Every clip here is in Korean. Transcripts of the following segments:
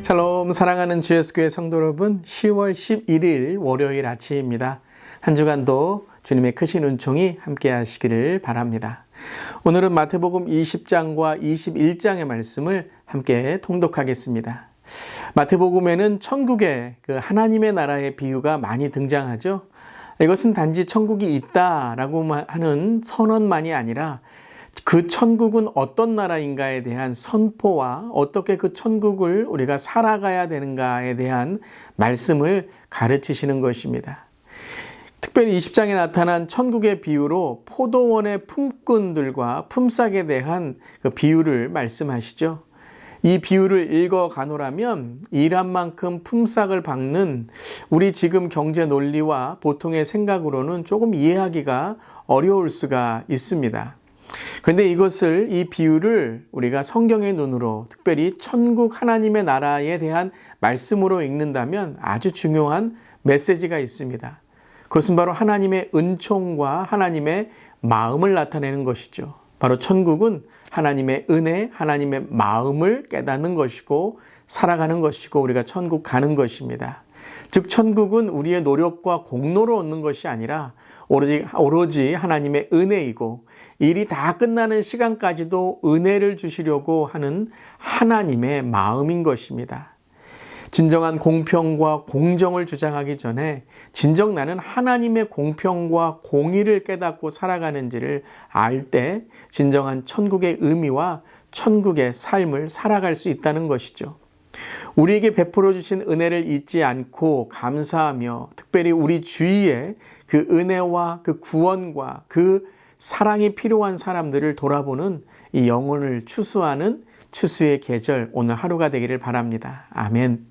샬롬, 사랑하는 GS교회 성도 여러분, 10월 11일 월요일 아침입니다. 한 주간도 주님의 크신 은총이 함께 하시기를 바랍니다. 오늘은 마태복음 20장과 21장의 말씀을 함께 통독하겠습니다. 마태복음에는 천국의 그 하나님의 나라의 비유가 많이 등장하죠. 이것은 단지 천국이 있다라고 하는 선언만이 아니라 그 천국은 어떤 나라인가에 대한 선포와 어떻게 그 천국을 우리가 살아가야 되는가에 대한 말씀을 가르치시는 것입니다. 특별히 20장에 나타난 천국의 비유로 포도원의 품꾼들과 품삯에 대한 그 비유를 말씀하시죠. 이 비유를 읽어 가노라면 일한 만큼 품삯을 받는 우리 지금 경제 논리와 보통의 생각으로는 조금 이해하기가 어려울 수가 있습니다. 그런데 이 비유를 우리가 성경의 눈으로 특별히 천국 하나님의 나라에 대한 말씀으로 읽는다면 아주 중요한 메시지가 있습니다. 그것은 바로 하나님의 은총과 하나님의 마음을 나타내는 것이죠. 바로 천국은 하나님의 은혜, 하나님의 마음을 깨닫는 것이고 살아가는 것이고 우리가 천국 가는 것입니다. 즉 천국은 우리의 노력과 공로로 얻는 것이 아니라 오로지 하나님의 은혜이고 일이 다 끝나는 시간까지도 은혜를 주시려고 하는 하나님의 마음인 것입니다. 진정한 공평과 공정을 주장하기 전에 진정 나는 하나님의 공평과 공의를 깨닫고 살아가는지를 알 때 진정한 천국의 의미와 천국의 삶을 살아갈 수 있다는 것이죠. 우리에게 베풀어 주신 은혜를 잊지 않고 감사하며 특별히 우리 주위에 그 은혜와 그 구원과 그 사랑이 필요한 사람들을 돌아보는 이 영혼을 추수하는 추수의 계절 오늘 하루가 되기를 바랍니다. 아멘.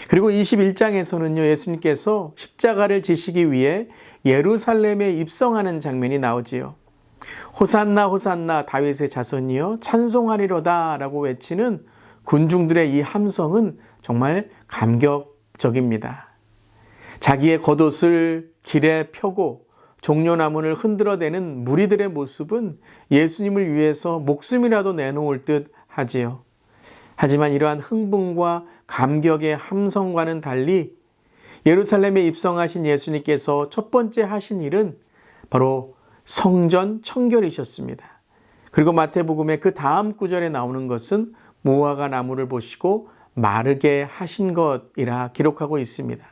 그리고 21장에서는요, 예수님께서 십자가를 지시기 위해 예루살렘에 입성하는 장면이 나오지요. 호산나 호산나 다윗의 자손이여 찬송하리로다 라고 외치는 군중들의 이 함성은 정말 감격적입니다. 자기의 겉옷을 길에 펴고 종려나무를 흔들어대는 무리들의 모습은 예수님을 위해서 목숨이라도 내놓을 듯 하지요. 하지만 이러한 흥분과 감격의 함성과는 달리 예루살렘에 입성하신 예수님께서 첫 번째 하신 일은 바로 성전 청결이셨습니다. 그리고 마태복음의 그 다음 구절에 나오는 것은 무화과 나무를 보시고 마르게 하신 것이라 기록하고 있습니다.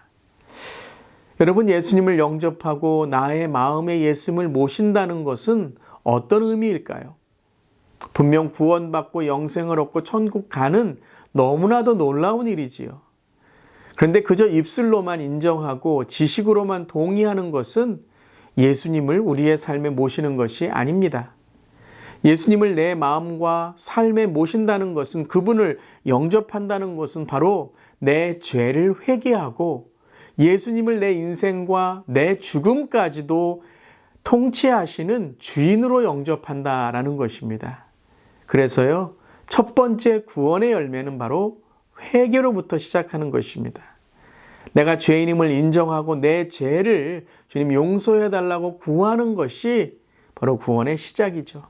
여러분, 예수님을 영접하고 나의 마음에 예수님을 모신다는 것은 어떤 의미일까요? 분명 구원받고 영생을 얻고 천국 가는 너무나도 놀라운 일이지요. 그런데 그저 입술로만 인정하고 지식으로만 동의하는 것은 예수님을 우리의 삶에 모시는 것이 아닙니다. 예수님을 내 마음과 삶에 모신다는 것은, 그분을 영접한다는 것은 바로 내 죄를 회개하고 예수님을 내 인생과 내 죽음까지도 통치하시는 주인으로 영접한다라는 것입니다. 그래서요, 첫 번째 구원의 열매는 바로 회개로부터 시작하는 것입니다. 내가 죄인임을 인정하고 내 죄를 주님 용서해달라고 구하는 것이 바로 구원의 시작이죠.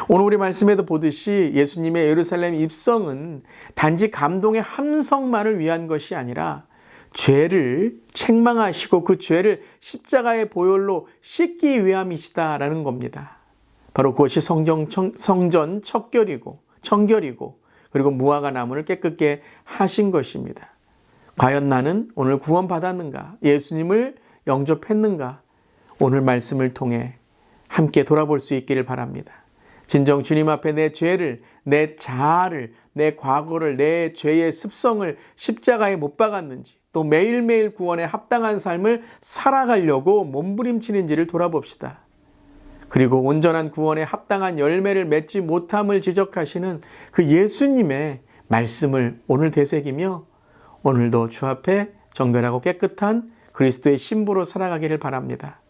오늘 우리 말씀에도 보듯이 예수님의 예루살렘 입성은 단지 감동의 함성만을 위한 것이 아니라 죄를 책망하시고 그 죄를 십자가의 보혈로 씻기 위함이시다라는 겁니다. 바로 그것이 성전 청결이고 그리고 무화과 나무를 깨끗게 하신 것입니다. 과연 나는 오늘 구원받았는가? 예수님을 영접했는가? 오늘 말씀을 통해 함께 돌아볼 수 있기를 바랍니다. 진정 주님 앞에 내 죄를, 내 자아를, 내 과거를, 내 죄의 습성을 십자가에 못 박았는지, 또 매일매일 구원에 합당한 삶을 살아가려고 몸부림치는지를 돌아봅시다. 그리고 온전한 구원에 합당한 열매를 맺지 못함을 지적하시는 그 예수님의 말씀을 오늘 되새기며 오늘도 주 앞에 정결하고 깨끗한 그리스도의 신부로 살아가기를 바랍니다.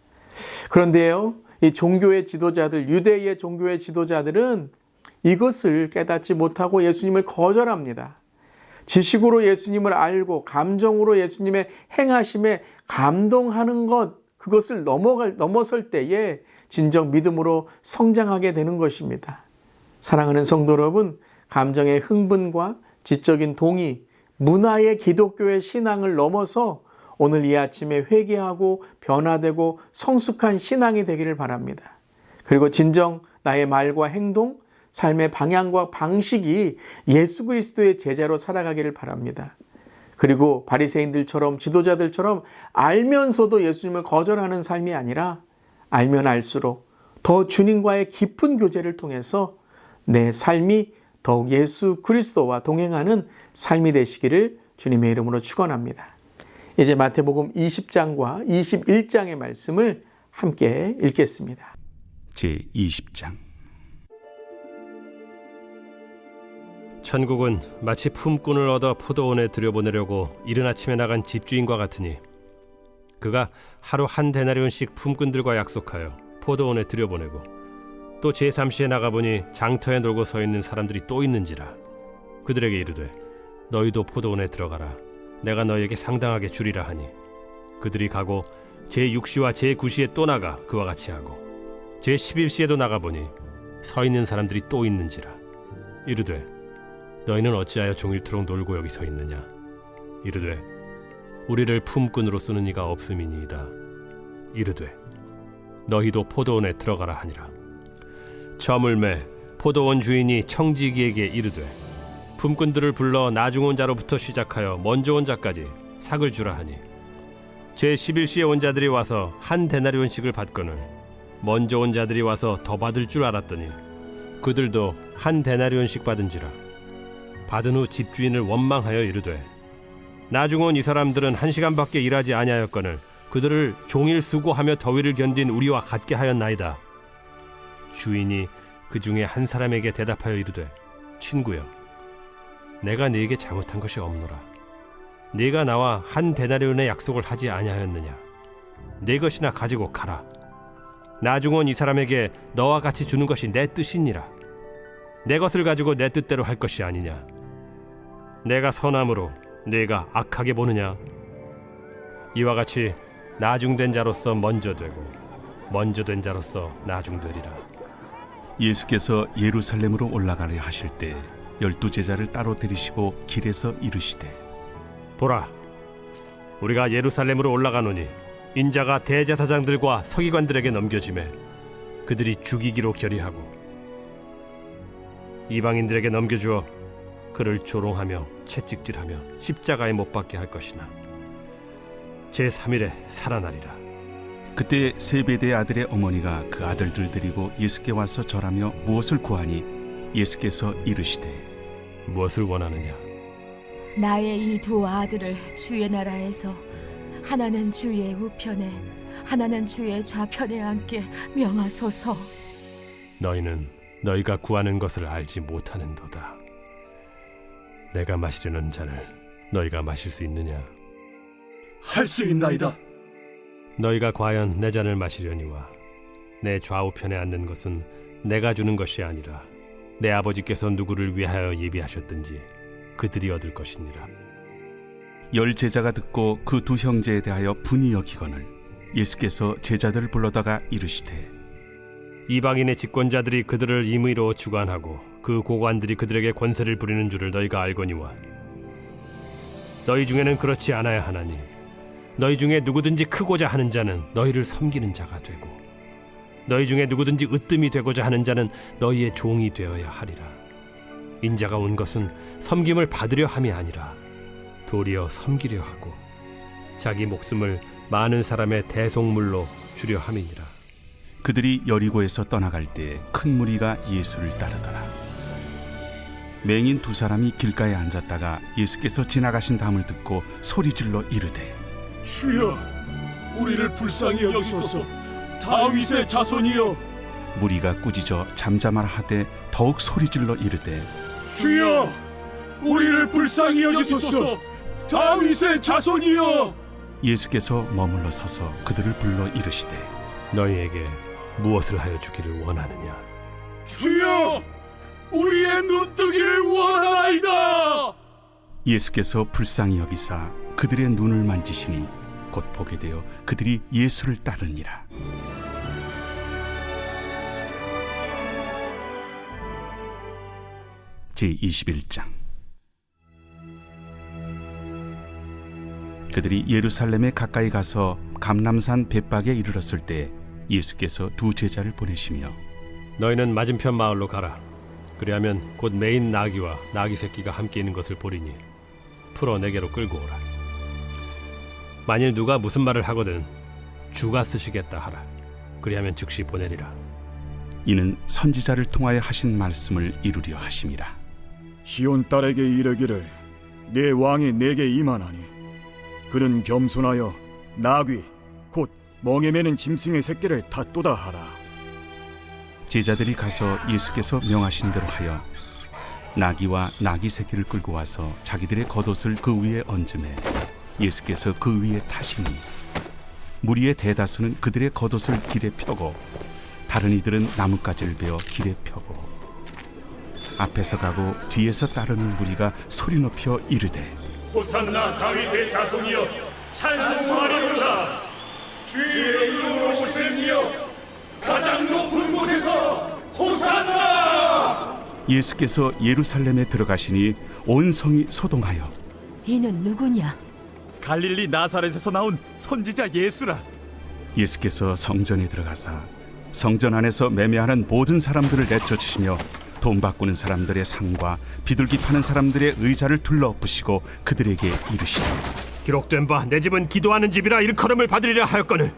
그런데요, 이 종교의 지도자들, 유대의 종교의 지도자들은 이것을 깨닫지 못하고 예수님을 거절합니다. 지식으로 예수님을 알고 감정으로 예수님의 행하심에 감동하는 것, 그것을 넘어설 때에 진정 믿음으로 성장하게 되는 것입니다. 사랑하는 성도 여러분, 감정의 흥분과 지적인 동의, 문화의 기독교의 신앙을 넘어서 오늘 이 아침에 회개하고 변화되고 성숙한 신앙이 되기를 바랍니다. 그리고 진정 나의 말과 행동, 삶의 방향과 방식이 예수 그리스도의 제자로 살아가기를 바랍니다. 그리고 바리새인들처럼 지도자들처럼 알면서도 예수님을 거절하는 삶이 아니라 알면 알수록 더 주님과의 깊은 교제를 통해서 내 삶이 더욱 예수 그리스도와 동행하는 삶이 되시기를 주님의 이름으로 축원합니다. 이제 마태복음 20장과 21장의 말씀을 함께 읽겠습니다. 제20장. 천국은 마치 품꾼을 얻어 포도원에 들여보내려고 이른 아침에 나간 집주인과 같으니 그가 하루 한 데나리온씩 품꾼들과 약속하여 포도원에 들여보내고 또 제3시에 나가보니 장터에 놀고 서 있는 사람들이 또 있는지라 그들에게 이르되 너희도 포도원에 들어가라 내가 너희에게 상당하게 주리라 하니 그들이 가고 제6시와 제9시에 또 나가 그와 같이 하고 제11시에도 나가보니 서 있는 사람들이 또 있는지라 이르되 너희는 어찌하여 종일토록 놀고 여기 서 있느냐 이르되 우리를 품꾼으로 쓰는 이가 없음이니이다 이르되 너희도 포도원에 들어가라 하니라. 저물매 포도원 주인이 청지기에게 이르되 품꾼들을 불러 나중 온 자로부터 시작하여 먼저 온 자까지 삭을 주라 하니 제11시에 온 자들이 와서 한 데나리온씩을 받거늘 먼저 온 자들이 와서 더 받을 줄 알았더니 그들도 한 데나리온씩 받은지라. 받은 후 집주인을 원망하여 이르되 나중 온 이 사람들은 1시간밖에 일하지 아니하였거늘 그들을 종일 수고하며 더위를 견딘 우리와 같게 하였나이다. 주인이 그 중에 한 사람에게 대답하여 이르되 친구여 내가 네게 잘못한 것이 없노라. 네가 나와 한 데나리온의 약속을 하지 아니하였느냐. 네 것이나 가지고 가라. 나중 온 이 사람에게 너와 같이 주는 것이 내 뜻이니라. 내 것을 가지고 내 뜻대로 할 것이 아니냐. 내가 선함으로 네가 악하게 보느냐. 이와 같이 나중된 자로서 먼저 되고 먼저 된 자로서 나중되리라. 예수께서 예루살렘으로 올라가려 하실 때 12 제자를 따로 들이시고 길에서 이르시되 보라 우리가 예루살렘으로 올라가노니 인자가 대제사장들과 서기관들에게 넘겨지매 그들이 죽이기로 결의하고 이방인들에게 넘겨주어 그를 조롱하며 채찍질하며 십자가에 못 박게 할 것이나 제3일에 살아나리라. 그때 세베대의 아들의 어머니가 그 아들들 데리고 예수께 와서 절하며 무엇을 구하니 예수께서 이르시되 무엇을 원하느냐. 나의 이 두 아들을 주의 나라에서 하나는 주의 우편에 하나는 주의 좌편에 앉게 명하소서. 너희는 너희가 구하는 것을 알지 못하는도다. 내가 마시려는 잔을 너희가 마실 수 있느냐. 할 수 있나이다. 너희가 과연 내 잔을 마시려니와 내 좌우편에 앉는 것은 내가 주는 것이 아니라 내 아버지께서 누구를 위하여 예비하셨든지 그들이 얻을 것이니라. 10 제자가 듣고 그 두 형제에 대하여 분이 여기거늘 예수께서 제자들을 불러다가 이르시되 이방인의 집권자들이 그들을 임의로 주관하고 그 고관들이 그들에게 권세를 부리는 줄을 너희가 알거니와 너희 중에는 그렇지 않아야 하나니 너희 중에 누구든지 크고자 하는 자는 너희를 섬기는 자가 되고 너희 중에 누구든지 으뜸이 되고자 하는 자는 너희의 종이 되어야 하리라. 인자가 온 것은 섬김을 받으려 함이 아니라 도리어 섬기려 하고 자기 목숨을 많은 사람의 대속물로 주려 함이니라. 그들이 여리고에서 떠나갈 때 큰 무리가 예수를 따르더라. 맹인 2 사람이 길가에 앉았다가 예수께서 지나가신 담을 듣고 소리질러 이르되 주여, 우리를 불쌍히 여기소서. 다윗의 자손이여. 무리가 꾸짖어 잠잠하라 하되 더욱 소리질러 이르되 주여, 우리를 불쌍히 여기소서. 다윗의 자손이여. 예수께서 머물러 서서 그들을 불러 이르시되 너희에게 무엇을 하여 주기를 원하느냐. 주여, 우리의 눈뜨기를 원하나이다. 예수께서 불쌍히 여기사 그들의 눈을 만지시니 곧 보게 되어 그들이 예수를 따르니라. 제21장. 그들이 예루살렘에 가까이 가서 감람산 벳박에 이르렀을 때 예수께서 두 제자를 보내시며 너희는 맞은편 마을로 가라. 그리하면 곧 메인 나귀와 나귀 새끼가 함께 있는 것을 보리니 풀어 내게로 끌고 오라. 만일 누가 무슨 말을 하거든 주가 쓰시겠다 하라. 그리하면 즉시 보내리라. 이는 선지자를 통하여 하신 말씀을 이루려 하심이라. 시온 딸에게 이르기를 내 왕이 내게 임하나니 그는 겸손하여 나귀 곧 멍에 매는 짐승의 새끼를 탔도다 하라. 제자들이 가서 예수께서 명하신 대로 하여 나귀와 나귀 새끼를 끌고 와서 자기들의 겉옷을 그 위에 얹음에 예수께서 그 위에 타시니 무리의 대다수는 그들의 겉옷을 길에 펴고 다른 이들은 나뭇가지를 베어 길에 펴고 앞에서 가고 뒤에서 따르는 무리가 소리 높여 이르되 호산나 다윗의 자손이여 찬송하리로다. 주의 이름으로 오시는 이여 가장 높은 곳에서 호산나. 예수께서 예루살렘에 들어가시니 온 성이 소동하여 이는 누구냐? 갈릴리 나사렛에서 나온 선지자 예수라. 예수께서 성전에 들어가사 성전 안에서 매매하는 모든 사람들을 내쫓으시며 돈 바꾸는 사람들의 상과 비둘기 파는 사람들의 의자를 둘러엎으시고 그들에게 이르시되 기록된 바 내 집은 기도하는 집이라 일컬음을 받으리라 하였거늘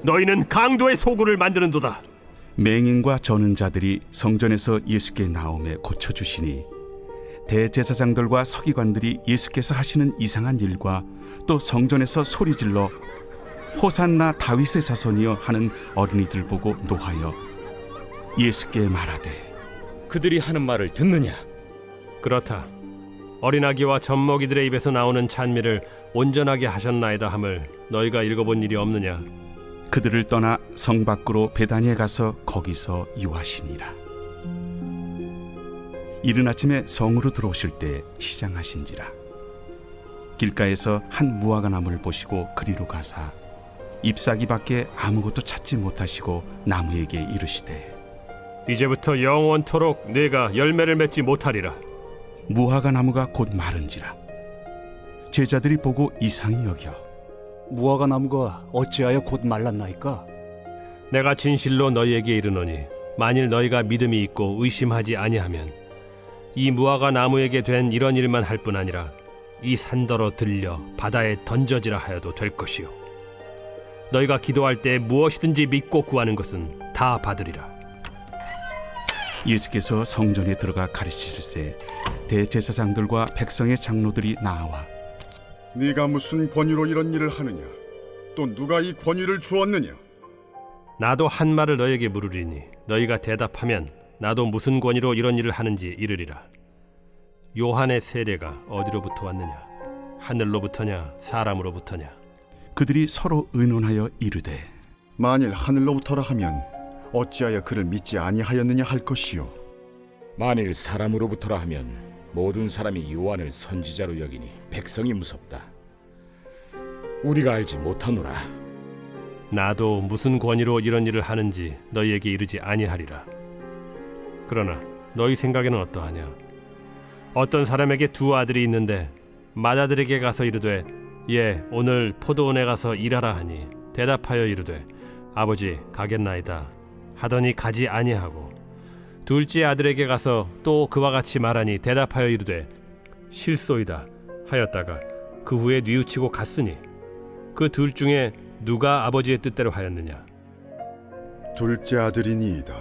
너희는 강도의 소굴을 만드는도다. 맹인과 저는 자들이 성전에서 예수께 나오매 고쳐주시니 대제사장들과 서기관들이 예수께서 하시는 이상한 일과 또 성전에서 소리질러 호산나 다윗의 자손이여 하는 어린이들 보고 노하여 예수께 말하되 그들이 하는 말을 듣느냐? 그렇다. 어린아기와 젖먹이들의 입에서 나오는 찬미를 온전하게 하셨나이다 함을 너희가 읽어본 일이 없느냐? 그들을 떠나 성 밖으로 베다니에 가서 거기서 유하시니라. 이른 아침에 성으로 들어오실 때 시장하신지라. 길가에서 한 무화과 나무를 보시고 그리로 가사 잎사귀밖에 아무것도 찾지 못하시고 나무에게 이르시되 이제부터 영원토록 네가 열매를 맺지 못하리라. 무화과 나무가 곧 마른지라. 제자들이 보고 이상히 여겨 무화과 나무가 어찌하여 곧 말랐나이까? 내가 진실로 너희에게 이르노니 만일 너희가 믿음이 있고 의심하지 아니하면 이 무화과 나무에게 된 이런 일만 할 뿐 아니라 이 산더러 들려 바다에 던져지라 하여도 될 것이요 너희가 기도할 때 무엇이든지 믿고 구하는 것은 다 받으리라. 예수께서 성전에 들어가 가르치실세 대제사장들과 백성의 장로들이 나와 네가 무슨 권위로 이런 일을 하느냐? 또 누가 이 권위를 주었느냐? 나도 한 말을 너희에게 물으리니 너희가 대답하면 나도 무슨 권위로 이런 일을 하는지 이르리라. 요한의 세례가 어디로부터 왔느냐? 하늘로부터냐 사람으로부터냐? 그들이 서로 의논하여 이르되 만일 하늘로부터라 하면 어찌하여 그를 믿지 아니하였느냐 할 것이요. 만일 사람으로부터라 하면 모든 사람이 요한을 선지자로 여기니 백성이 무섭다. 우리가 알지 못하노라. 나도 무슨 권위로 이런 일을 하는지 너희에게 이르지 아니하리라. 그러나 너희 생각에는 어떠하냐? 어떤 사람에게 두 아들이 있는데 맏아들에게 가서 이르되 예 오늘 포도원에 가서 일하라 하니 대답하여 이르되 아버지 가겠나이다 하더니 가지 아니하고 둘째 아들에게 가서 또 그와 같이 말하니 대답하여 이르되 실소이다 하였다가 그 후에 뉘우치고 갔으니 그 둘 중에 누가 아버지의 뜻대로 하였느냐? 둘째 아들이니이다.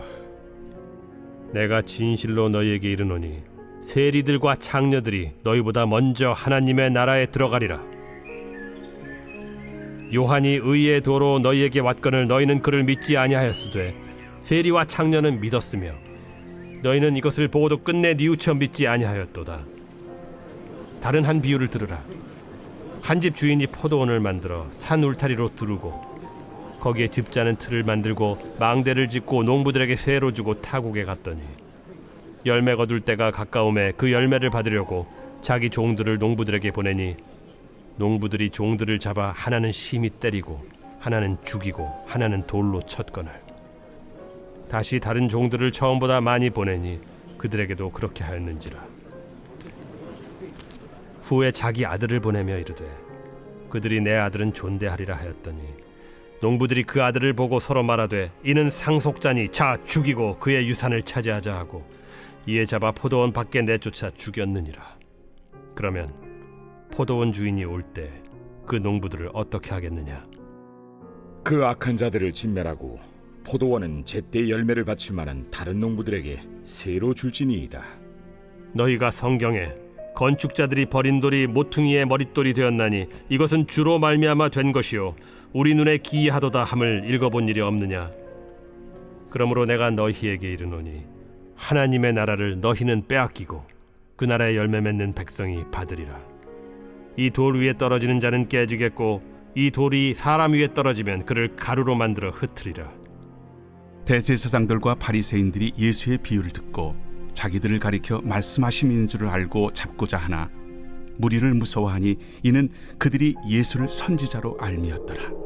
내가 진실로 너희에게 이르노니 세리들과 창녀들이 너희보다 먼저 하나님의 나라에 들어가리라. 요한이 의의 도로 너희에게 왔거늘 너희는 그를 믿지 아니하였으되 세리와 창녀는 믿었으며 너희는 이것을 보고도 끝내 뉘우쳐 믿지 아니하였도다. 다른 한 비유를 들으라. 한 집 주인이 포도원을 만들어 산 울타리로 두르고 거기에 집자는 틀을 만들고 망대를 짓고 농부들에게 세로 주고 타국에 갔더니 열매 거둘 때가 가까움에 그 열매를 받으려고 자기 종들을 농부들에게 보내니 농부들이 종들을 잡아 하나는 심히 때리고 하나는 죽이고 하나는 돌로 쳤거늘 다시 다른 종들을 처음보다 많이 보내니 그들에게도 그렇게 하였는지라. 후에 자기 아들을 보내며 이르되 그들이 내 아들은 존대하리라 하였더니 농부들이 그 아들을 보고 서로 말하되 이는 상속자니 자 죽이고 그의 유산을 차지하자 하고 이에 잡아 포도원 밖에 내쫓아 죽였느니라. 그러면 포도원 주인이 올 때 그 농부들을 어떻게 하겠느냐? 그 악한 자들을 진멸하고 포도원은 제때 열매를 바칠 만한 다른 농부들에게 새로 줄지니이다. 너희가 성경에 건축자들이 버린 돌이 모퉁이의 머릿돌이 되었나니 이것은 주로 말미암아 된 것이요 우리 눈에 기이하도다 함을 읽어본 일이 없느냐? 그러므로 내가 너희에게 이르노니 하나님의 나라를 너희는 빼앗기고 그 나라의 열매 맺는 백성이 받으리라. 이 돌 위에 떨어지는 자는 깨지겠고 이 돌이 사람 위에 떨어지면 그를 가루로 만들어 흩으리라. 대제사장들과 바리새인들이 예수의 비유를 듣고 자기들을 가리켜 말씀하심인 줄을 알고 잡고자 하나 무리를 무서워하니 이는 그들이 예수를 선지자로 알미었더라.